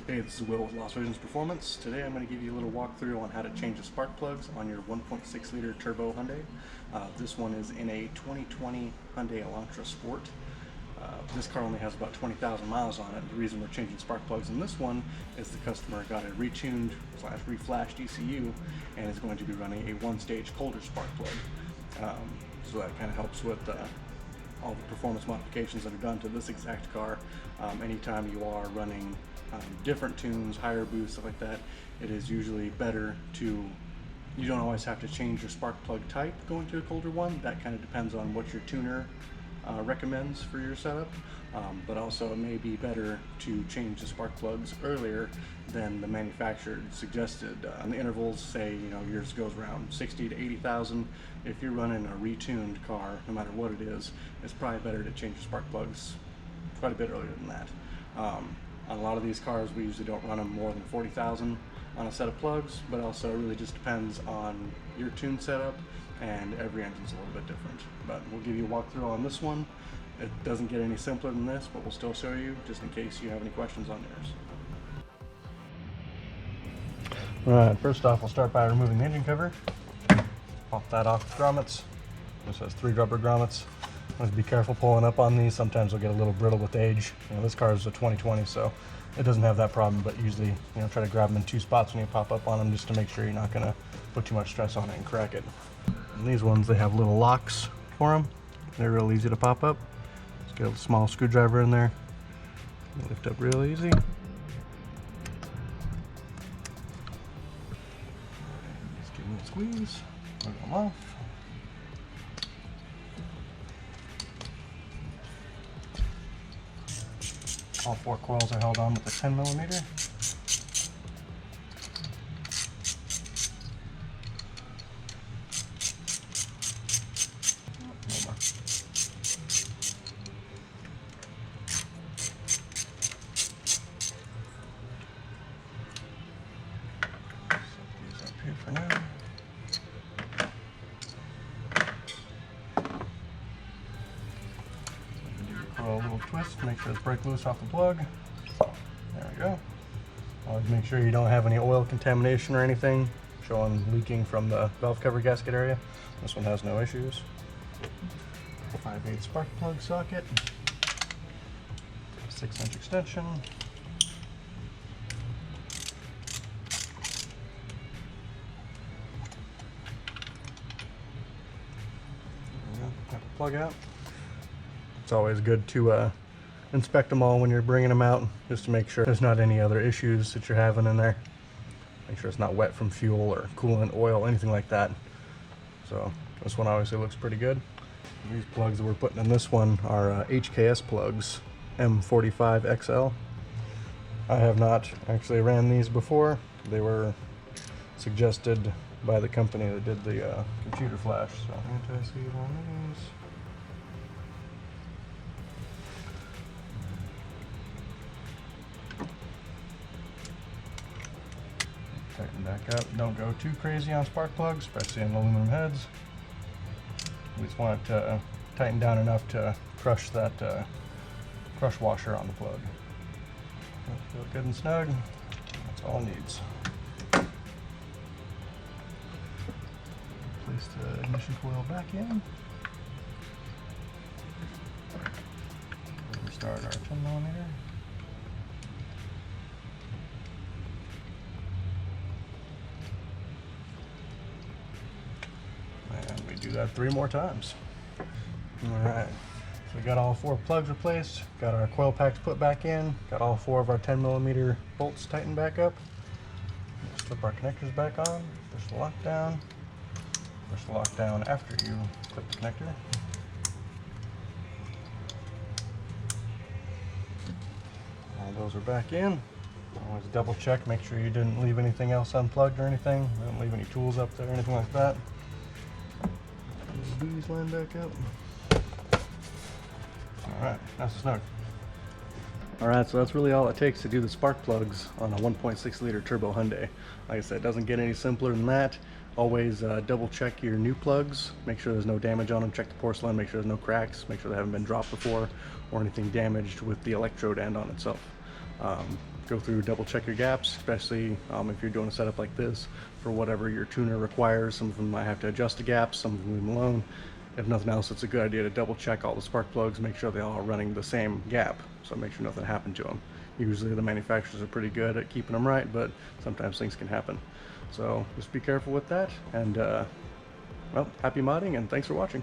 Hey, this is Will with Lost Visions Performance. Today I'm going to give you a little walkthrough on how to change the spark plugs on your 1.6 liter turbo Hyundai. This one is in a 2020 Hyundai Elantra Sport. This car only has about 20,000 miles on it. The reason we're changing spark plugs in this one is the customer got a retuned / reflashed ECU and is going to be running a one-stage colder spark plug. So that kind of helps with all the performance modifications that are done to this exact car. Anytime you are running different tunes, higher boost, stuff like that, it is usually better to, you don't always have to change your spark plug type going to a colder one. That kind of depends on what your tuner recommends for your setup, but also it may be better to change the spark plugs earlier than the manufacturer suggested. The intervals say, yours goes around 60 to 80,000. If you're running a retuned car, no matter what it is, it's probably better to change your spark plugs quite a bit earlier than that. On a lot of these cars, we usually don't run them more than 40,000 on a set of plugs, but also it really just depends on your tune setup, and every engine's a little bit different. But we'll give you a walkthrough on this one. It doesn't get any simpler than this, but we'll still show you just in case you have any questions on yours. Alright, first off, we'll start by removing the engine cover. Pop that off with grommets. This has 3 rubber grommets. Just be careful pulling up on these. Sometimes they'll get a little brittle with age. This car is a 2020, so it doesn't have that problem, but usually try to grab them in 2 spots when you pop up on them, just to make sure you're not going to put too much stress on it and crack it. And these ones, they have little locks for them. They're real easy to pop up. Just get a small screwdriver in there. Lift up real easy. Just give them a squeeze. Move them off. All 4 coils are held on with a 10mm. A little twist, make sure it's break loose off the plug. There we go. Always make sure you don't have any oil contamination or anything showing leaking from the valve cover gasket area. This one has no issues. 5/8 spark plug socket, 6-inch extension. There we go. Got the plug out. It's always good to inspect them all when you're bringing them out, just to make sure there's not any other issues that you're having in there. Make sure it's not wet from fuel or coolant, oil, anything like that. So this one obviously looks pretty good. These plugs that we're putting in this one are HKS plugs, M45XL. I have not actually ran these before. They were suggested by the company that did the computer flash. So anti-seize on these. Tighten back up. Don't go too crazy on spark plugs, especially on aluminum heads. We just want it to tighten down enough to crush that crush washer on the plug. Feel good and snug. That's all it needs. Place the ignition coil back in. Restart our 10mm. Do that 3 more times. Alright, so we got all 4 plugs replaced, got our coil packs put back in, got all 4 of our 10mm bolts tightened back up. Slip our connectors back on, push the lock down. Push the lock down after you clip the connector. All those are back in. Always double check, make sure you didn't leave anything else unplugged or anything. Don't leave any tools up there or anything like that. These line back up. Alright, nice and snug. Alright, so that's really all it takes to do the spark plugs on a 1.6 liter turbo Hyundai. Like I said, it doesn't get any simpler than that. Always double check your new plugs, make sure there's no damage on them, check the porcelain, make sure there's no cracks, make sure they haven't been dropped before or anything damaged with the electrode end on itself. go through, double check your gaps, especially if you're doing a setup like this for whatever your tuner requires. Some of them might have to adjust the gaps, some of them leave them alone. If nothing else, it's a good idea to double check all the spark plugs, make sure they all are running the same gap, so make sure nothing happened to them. Usually the manufacturers are pretty good at keeping them right, but sometimes things can happen. So just be careful with that, and well, happy modding, and thanks for watching.